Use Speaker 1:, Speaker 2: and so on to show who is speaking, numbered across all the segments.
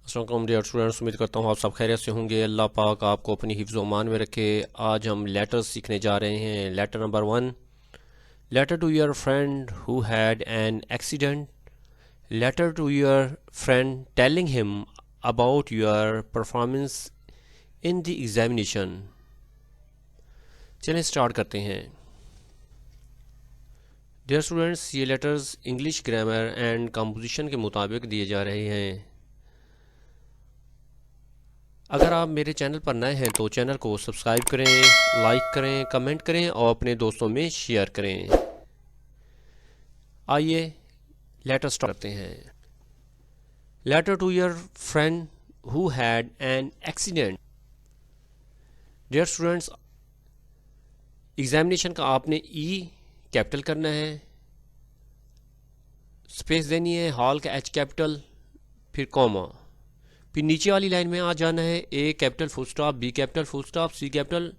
Speaker 1: السلام علیکم dear students, امید کرتا ہوں آپ سب خیریت سے ہوں گے۔ اللہ پاک آپ کو اپنی حفظ و امان میں رکھے۔ آج ہم لیٹر سیکھنے جا رہے ہیں۔ Letter number 1، letter to your friend who had an accident, letter to your friend telling ہم about your performance in the examination. چلیں اسٹارٹ کرتے ہیں۔ ڈیئر اسٹوڈنٹس، یہ letters English grammar and composition کے مطابق دیے جا رہے ہیں۔ اگر آپ میرے چینل پر نئے ہیں تو چینل کو سبسکرائب کریں، لائک کریں، کمنٹ کریں اور اپنے دوستوں میں شیئر کریں۔ آئیے لیٹر اسٹارٹ کرتے ہیں۔ Letter to your friend who had an accident. Dear students, examination کا آپ نے ای کیپٹل کرنا ہے، اسپیس دینی ہے، ہال کا ایچ کیپٹل، پھر کوما، پھر نیچے والی لائن میں آ جانا ہے، A capital full stop, B capital full stop, C capital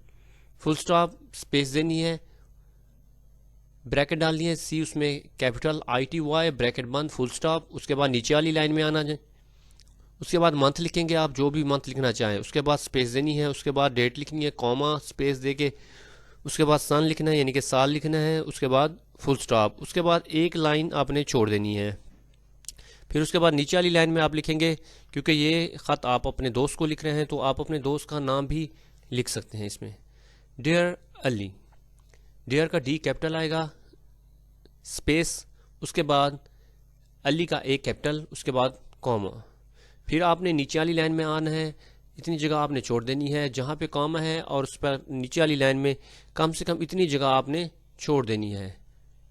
Speaker 1: full stop, space دینی ہے، بریکٹ ڈالنی ہے، سی اس میں capital I T Y bracket بند فل سٹاپ، اس کے بعد نیچے والی لائن میں آنا ہے، اس کے بعد منتھ لکھیں گے آپ جو بھی منتھ لکھنا چاہیں، اس کے بعد اسپیس دینی ہے، اس کے بعد ڈیٹ لکھنی ہے، کوما اسپیس دے کے، اس کے بعد سن لکھنا ہے یعنی کہ سال لکھنا ہے، اس کے بعد فل سٹاپ، اس کے بعد ایک لائن آپ نے چھوڑ دینی ہے۔ پھر اس کے بعد نیچے والی لائن میں آپ لکھیں گے، کیونکہ یہ خط آپ اپنے دوست کو لکھ رہے ہیں تو آپ اپنے دوست کا نام بھی لکھ سکتے ہیں اس میں۔ ڈیئر علی، ڈیئر کا ڈی کیپٹل آئے گا، اسپیس، اس کے بعد علی کا اے کیپٹل، اس کے بعد کوما۔ پھر آپ نے نیچے والی لائن میں آنا ہے، اتنی جگہ آپ نے چھوڑ دینی ہے جہاں پہ کوما ہے، اور اس پر نیچے والی لائن میں کم سے کم اتنی جگہ آپ نے چھوڑ دینی ہے،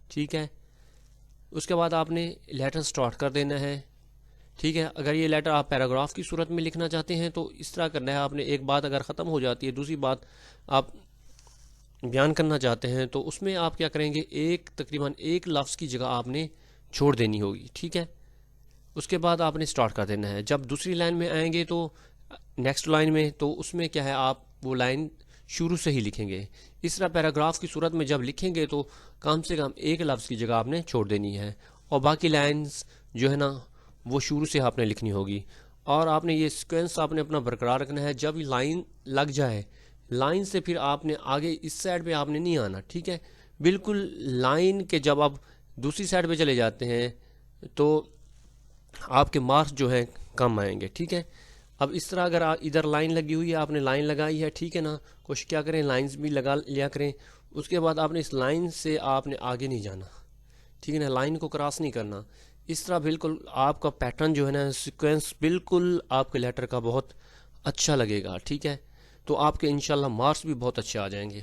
Speaker 1: ٹھیک ہے۔ اس کے بعد آپ نے لیٹر سٹارٹ کر دینا ہے، ٹھیک ہے۔ اگر یہ لیٹر آپ پیراگراف کی صورت میں لکھنا چاہتے ہیں تو اس طرح کرنا ہے، آپ نے ایک بات اگر ختم ہو جاتی ہے دوسری بات آپ بیان کرنا چاہتے ہیں تو اس میں آپ کیا کریں گے، تقریباً ایک لفظ کی جگہ آپ نے چھوڑ دینی ہوگی، ٹھیک ہے۔ اس کے بعد آپ نے سٹارٹ کر دینا ہے۔ جب دوسری لائن میں آئیں گے تو نیکسٹ لائن میں، تو اس میں کیا ہے آپ وہ لائن شروع سے ہی لکھیں گے۔ اس طرح پیراگراف کی صورت میں جب لکھیں گے تو کم سے کم ایک لفظ کی جگہ آپ نے چھوڑ دینی ہے، اور باقی لائنز جو ہے نا وہ شروع سے آپ نے لکھنی ہوگی، اور آپ نے یہ سیکوینس آپ نے اپنا برقرار رکھنا ہے۔ جب یہ لائن لگ جائے، لائن سے پھر آپ نے آگے اس سائڈ پہ آپ نے نہیں آنا، ٹھیک ہے۔ بالکل لائن کے جب آپ دوسری سائڈ پہ چلے جاتے ہیں تو آپ کے مارکس جو ہیں کم آئیں گے، ٹھیک ہے۔ اب اس طرح اگر ادھر لائن لگی ہوئی ہے، آپ نے لائن لگائی ہے، ٹھیک ہے نا، کوشش کیا کریں لائنز بھی لگا لیا کریں۔ اس کے بعد آپ نے اس لائن سے آپ نے آگے نہیں جانا، ٹھیک ہے نا، لائن کو کراس نہیں کرنا۔ اس طرح بالکل آپ کا پیٹرن جو ہے نا سیکوینس بالکل آپ کے لیٹر کا بہت اچھا لگے گا، ٹھیک ہے۔ تو آپ کے انشاءاللہ مارکس بھی بہت اچھے آ جائیں گے۔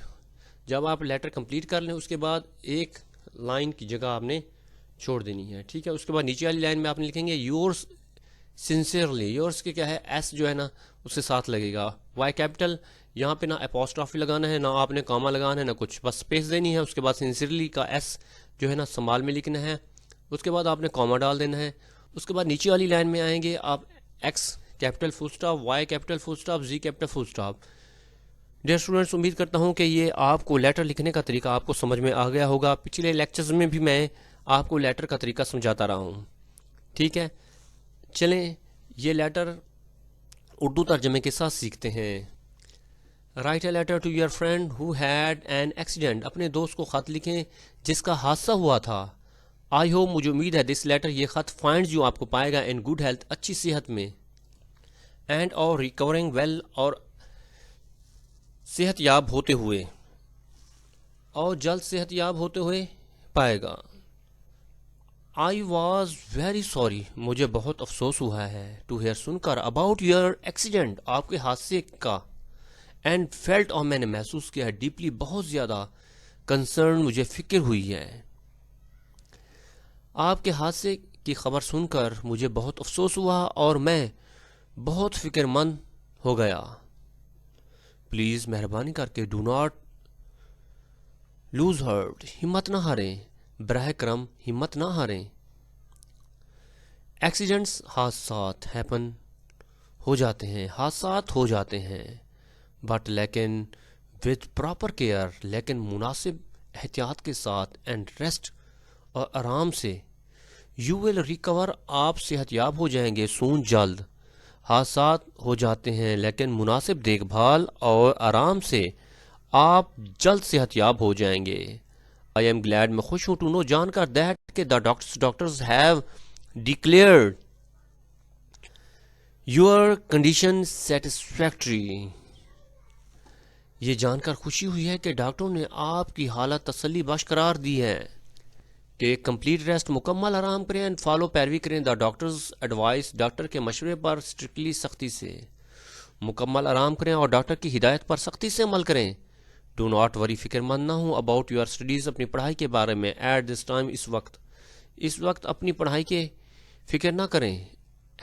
Speaker 1: جب آپ لیٹر کمپلیٹ کر لیں اس کے بعد ایک لائن کی جگہ آپ نے چھوڑ دینی ہے، ٹھیک ہے۔ اس کے بعد نیچے والی لائن میں آپ نے لکھیں گے یورس سنسیئرلی، یورس کے کیا ہے ایس جو ہے نا اس کے ساتھ لگے گا، وائی کیپٹل، یہاں پہ نہ اپوسٹرافی لگانا ہے، نہ آپ نے کاما لگانا ہے، نہ کچھ، بس اسپیس دینی ہے۔ اس کے بعد سنسیئرلی کا ایس جو ہے نا سمال میں لکھنا ہے، اس کے بعد آپ نے کاما ڈال دینا ہے۔ اس کے بعد نیچے والی لائن میں آئیں گے آپ، x capital full stop, Y capital full stop, زی capital full stop. Dear students, امید کرتا ہوں کہ یہ آپ کو لیٹر لکھنے کا طریقہ آپ کو سمجھ میں آ گیا ہوگا۔ پچھلے لیکچرز میں بھی میں آپ کو لیٹر کا طریقہ سمجھاتا رہا ہوں، ٹھیک ہے۔ چلیں یہ لیٹر اردو ترجمے کے ساتھ سیکھتے ہیں۔ Write a letter to your friend who had an accident, اپنے دوست کو خط لکھیں جس کا حادثہ ہوا تھا۔ آئی ہوپ، مجھے امید ہے، دس لیٹر، یہ خط، فائنڈ جو آپ کو پائے گا، ان گڈ ہیلتھ، اچھی صحت میں، اینڈ اور ریکورنگ ویل، اور صحت یاب ہوتے ہوئے، اور جلد صحت یاب ہوتے ہوئے پائے گا۔ آئی واز ویری سوری، مجھے بہت افسوس ہوا ہے، ٹو ہیئر، سن کر، اباؤٹ یور ایکسیڈنٹ، آپ کے حادثے کا، اینڈ فیلٹ، اور میں نے محسوس کیا ہے، ڈیپلی، بہت زیادہ، کنسرن، مجھے فکر ہوئی ہے۔ آپ کے حادثے کی خبر سن کر مجھے بہت افسوس ہوا اور میں بہت فکر مند ہو گیا۔ پلیز، مہربانی کر کے، ڈو ناٹ لوز ہارٹ، ہمت نہ ہاریں، براہ کرم ہمت نہ ہاریں۔ ایکسیڈنٹس، حادثات، ہیپن، ہو جاتے ہیں، حادثات ہو جاتے ہیں، بٹ لیکن، وتھ پراپر کیئر، لیکن مناسب احتیاط کے ساتھ، اینڈ ریسٹ، اور آرام سے، یو ول ریکور، آپ صحت یاب ہو جائیں گے، سون، جلد، حادثات ہو جاتے ہیں، لیکن مناسب دیکھ بھال اور آرام سے آپ جلد صحت یاب ہو جائیں گے۔ آئی ایم گلیڈ، میں خوش ہوں ٹو نو جان کر دیٹ کہ the doctors have declared your condition satisfactory. یہ جان کر خوشی ہوئی ہے کہ ڈاکٹروں نے آپ کی حالت تسلی بخش قرار دی ہے۔ ٹیک کمپلیٹ ریسٹ، مکمل آرام کریں، اینڈ فالو پیروی کریں دا ڈاکٹرز ایڈوائس، ڈاکٹر کے مشورے پر اسٹرکٹلی سختی سے مکمل آرام کریں اور ڈاکٹر کی ہدایت پر سختی سے عمل کریں۔ ڈو ناٹ وری، فکر مند نہ ہوں اباؤٹ یور اسٹڈیز، اپنی پڑھائی کے بارے میں، ایٹ دس ٹائم، اس وقت اپنی پڑھائی کے فکر نہ کریں۔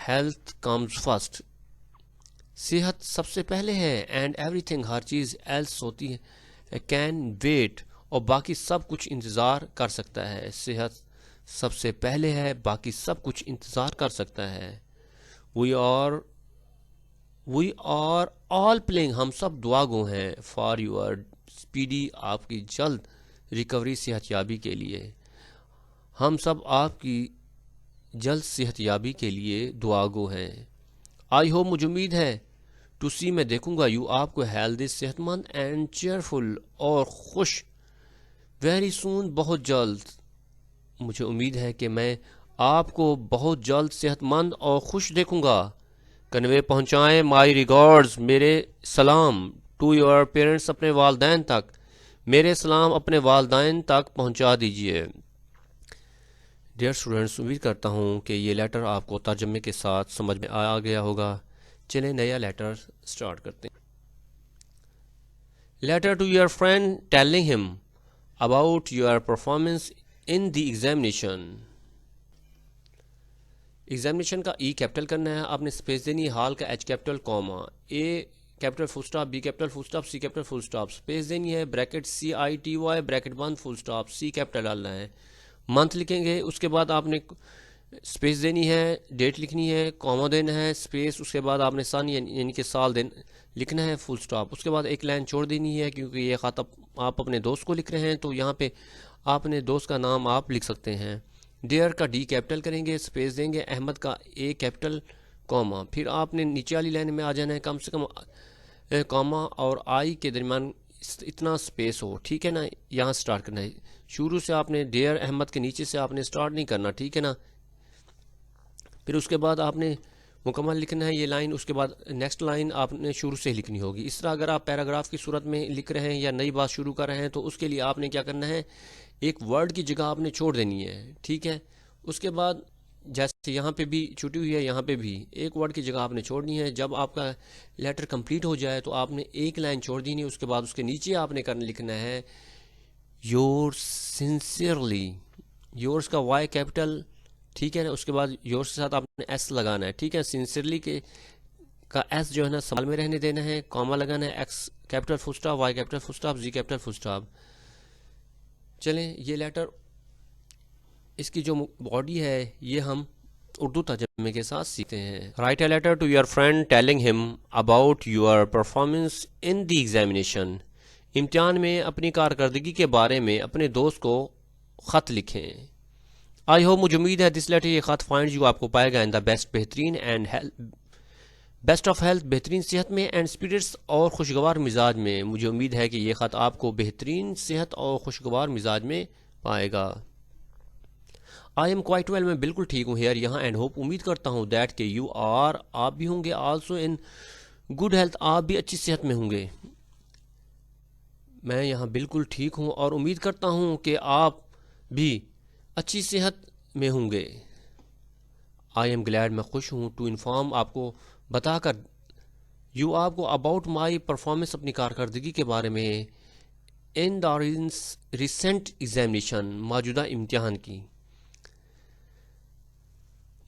Speaker 1: ہیلتھ کمز فرسٹ، صحت سب سے پہلے ہے، اینڈ ایوری تھنگ، ہر چیز ایلس ہوتی ہے، کین ویٹ، اور باقی سب کچھ انتظار کر سکتا ہے۔ صحت سب سے پہلے ہے، باقی سب کچھ انتظار کر سکتا ہے۔ وی آر آل پلینگ، ہم سب دعا گو ہیں، فار یور اسپیڈی، آپ کی جلد ریکوری، صحت یابی کے لیے۔ ہم سب آپ کی جلد صحت یابی کے لیے دعا گو ہیں۔ آئی ہوپ، مجھے امید ہے، ٹو سی، میں دیکھوں گا، یو، آپ کو، ہیلدی، صحت مند، اینڈ چیئرفل، اور خوش، ویری سون، بہت جلد۔ مجھے امید ہے کہ میں آپ کو بہت جلد صحت مند اور خوش دیکھوں گا۔ کنوے، پہنچائیں مائی ریگارڈز، میرے سلام، ٹو یور پیرنٹس، اپنے والدین تک، میرے سلام اپنے والدین تک پہنچا دیجئے۔ ڈیئر اسٹوڈنٹس، امید کرتا ہوں کہ یہ لیٹر آپ کو ترجمے کے ساتھ سمجھ میں آ گیا ہوگا۔ چلیں نیا لیٹر سٹارٹ کرتے ہیں۔ Letter to your friend telling ہم about your performance in the examination. Examination کا ای کیپٹل کرنا ہے، آپ نے اسپیس دینی، حال کا H capital, comma, A capital full stop, B capital full stop, C capital full stop, space دینی ہے، بریکٹ CITY، بریکٹ بند، فل سٹاپ، سی کیپٹل ڈالنا ہے، منتھ لکھیں گے، اس کے بعد آپ نے اسپیس دینی ہے، ڈیٹ لکھنی ہے، کوما دینا ہے، اسپیس، اس کے بعد آپ نے سن یعنی کہ سال لکھنا ہے، فل سٹاپ، اس کے بعد ایک لائن چھوڑ دینی ہے، کیونکہ یہ خط آپ اپنے دوست کو لکھ رہے ہیں تو یہاں پہ آپ نے دوست کا نام آپ لکھ سکتے ہیں۔ ڈیئر کا ڈی کیپٹل کریں گے، اسپیس دیں گے، احمد کا اے کیپٹل، کوما، پھر آپ نے نیچے والی لائن میں آ جانا ہے، کم سے کم کوما اور آئی کے درمیان اتنا اسپیس ہو، ٹھیک ہے نا، یہاں سٹارٹ کرنا ہے۔ شروع سے آپ نے ڈیئر احمد کے نیچے سے آپ نے سٹارٹ نہیں کرنا، ٹھیک ہے نا۔ پھر اس کے بعد آپ نے مکمل لکھنا ہے یہ لائن، اس کے بعد نیکسٹ لائن آپ نے شروع سے لکھنی ہوگی۔ اس طرح اگر آپ پیراگراف کی صورت میں لکھ رہے ہیں یا نئی بات شروع کر رہے ہیں تو اس کے لیے آپ نے کیا کرنا ہے، ایک ورڈ کی جگہ آپ نے چھوڑ دینی ہے، ٹھیک ہے۔ اس کے بعد جیسے یہاں پہ بھی چھٹی ہوئی ہے، یہاں پہ بھی ایک ورڈ کی جگہ آپ نے چھوڑنی ہے۔ جب آپ کا لیٹر کمپلیٹ ہو جائے تو آپ نے ایک لائن چھوڑ دینی ہے، اس کے بعد اس کے نیچے آپ نے لکھنا ہے یور سنسیئرلی، یورس کا وائی کیپٹل، ٹھیک ہے نا، اس کے بعد یورس کے ساتھ آپ نے ایس لگانا ہے، ٹھیک ہے، سنسیئرلی کا ایس جو ہے نا سوال میں رہنے دینا ہے، کوما لگانا ہے، x capital full stop, Y capital full stop, زی کیپٹل فل سٹاپ۔ چلیں یہ لیٹر، اس کی جو باڈی ہے یہ ہم اردو ترجمے کے ساتھ سیکھتے ہیں۔ Write a letter to your friend telling ہم about your performance in the examination, امتحان میں اپنی کارکردگی کے بارے میں اپنے دوست کو خط لکھیں۔ آئی ہوپ، مجھے امید ہے، دس لیٹر، یہ خط، فائنڈ یو، آپ کو پائے گا، ان دا بیسٹ، بہترین، اینڈ بیسٹ آف ہیلتھ، بہترین صحت میں، اینڈ اسپرٹس، اور خوشگوار مزاج میں۔ مجھے امید ہے کہ یہ خط آپ کو بہترین صحت اور خوشگوار مزاج میں پائے گا۔ آئی ایم کوائٹ ویل، میں بالکل ٹھیک ہوں، ہیئر، یہاں، اینڈ ہوپ، امید کرتا ہوں، دیٹ کہ یو آر، آپ بھی ہوں گے، آلسو ان گڈ ہیلتھ، آپ بھی اچھی صحت میں ہوں گے۔ میں یہاں بالکل ٹھیک ہوں اور امید کرتا ہوں کہ آپ بھی اچھی صحت میں ہوں گے۔ آئی ایم گلیڈ، میں خوش ہوں، ٹو انفارم، آپ کو بتا کر، یو، آپ کو، اباؤٹ مائی پرفارمنس، اپنی کارکردگی کے بارے میں، ان دا ریسنٹ ایگزامینیشن، موجودہ امتحان کی۔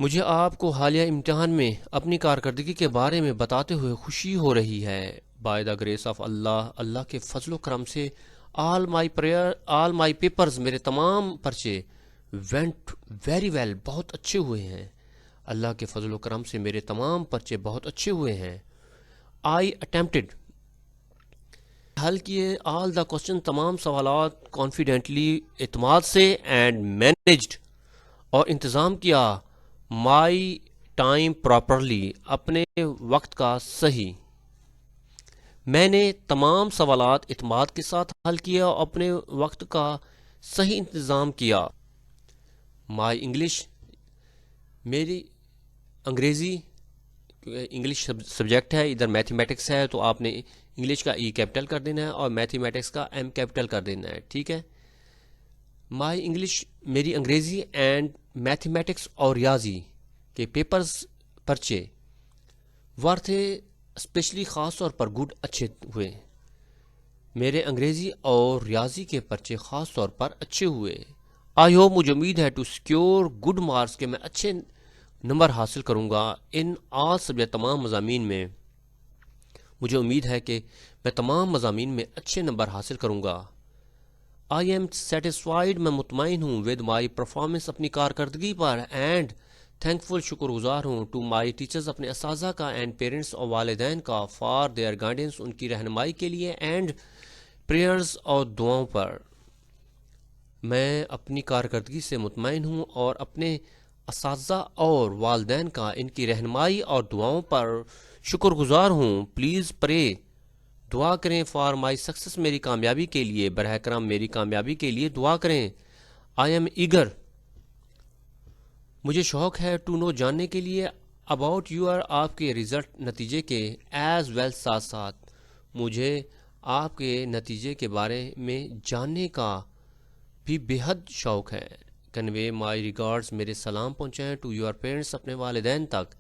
Speaker 1: مجھے آپ کو حالیہ امتحان میں اپنی کارکردگی کے بارے میں بتاتے ہوئے خوشی ہو رہی ہے۔ بائی دا گریس آف اللہ، اللہ کے فضل و کرم سے، آل مائی پیپرز، میرے تمام پرچے، وینٹ ویری ویل، بہت اچھے ہوئے ہیں۔ اللہ کے فضل و کرم سے میرے تمام پرچے بہت اچھے ہوئے ہیں۔ آئی اٹیمپٹڈ، حل کیے، آل دا کوشچن، تمام سوالات، کانفیڈنٹلی، اعتماد سے، اینڈ مینجڈ، اور انتظام کیا، مائی ٹائم پراپرلی، اپنے وقت کا صحیح. میں نے تمام سوالات اعتماد کے ساتھ حل کیا اور اپنے وقت کا صحیح انتظام کیا. مائی انگلش، میری انگریزی، انگلش سبجیکٹ ہے، ادھر میتھمیٹکس ہے تو آپ نے انگلش کا ای کیپٹل کر دینا ہے اور میتھمیٹکس کا ایم کیپٹل کر دینا ہے. ٹھیک ہے. مائی انگلش، میری انگریزی اینڈ میتھمیٹکس اور ریاضی کے پیپرز پرچے ور تھے اسپیشلی، خاص طور پر گڈ، اچھے ہوئے. میرے انگریزی اور ریاضی کے پرچے خاص طور پر اچھے ہوئے. آئی ہوپ، مجھے امید ہے ٹو سیکیور گڈ مارکس کہ میں اچھے نمبر حاصل کروں گا ان آل سبجیکٹ، تمام مضامین میں. مجھے امید ہے کہ میں تمام مضامین میں اچھے نمبر حاصل کروں گا. آئی ایم سیٹسفائیڈ، میں مطمئن ہوں ود مائی پرفارمنس، اپنی کارکردگی پر. اینڈ تھینکفل، شکر گزار ہوں ٹو مائی ٹیچرز، اپنے اساتذہ کا. اینڈ پیرنٹس، اور والدین کا. فار دیئر گائیڈنس، ان کی رہنمائی کے لیے. اینڈ پریئرز، اور دعاؤں پر. میں اپنی کارکردگی سے مطمئن ہوں اور اپنے اساتذہ اور والدین کا ان کی رہنمائی اور دعاؤں پر شکر گزار ہوں. پلیز پرے، دعا کریں. فار مائی سکسیس، میری کامیابی کے لیے. براہ کرم میری کامیابی کے لیے دعا کریں. آئی ایم ایگر، مجھے شوق ہے. ٹو نو، جاننے کے لیے. اباؤٹ یور، آپ کے رزلٹ، نتیجے کے. ایز ویل، ساتھ ساتھ. مجھے آپ کے نتیجے کے بارے میں جاننے کا بھی بے حد شوق ہے. کنوے مائی ریگارڈز، میرے سلام پہنچائیں. ٹو یور پیرنٹس، اپنے والدین تک.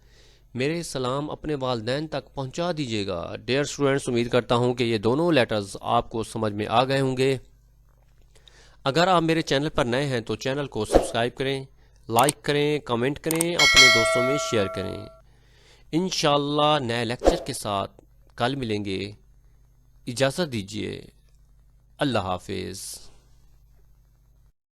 Speaker 1: میرے سلام اپنے والدین تک پہنچا دیجیے گا. ڈیئر اسٹوڈینٹس، امید کرتا ہوں کہ یہ دونوں لیٹرز آپ کو سمجھ میں آ گئے ہوں گے. اگر آپ میرے چینل پر نئے ہیں تو چینل کو سبسکرائب کریں، لائک کریں، کمنٹ کریں، اپنے دوستوں میں شیئر کریں. انشاءاللہ نئے لیکچر کے ساتھ کل ملیں گے. اجازت دیجیے. اللہ حافظ.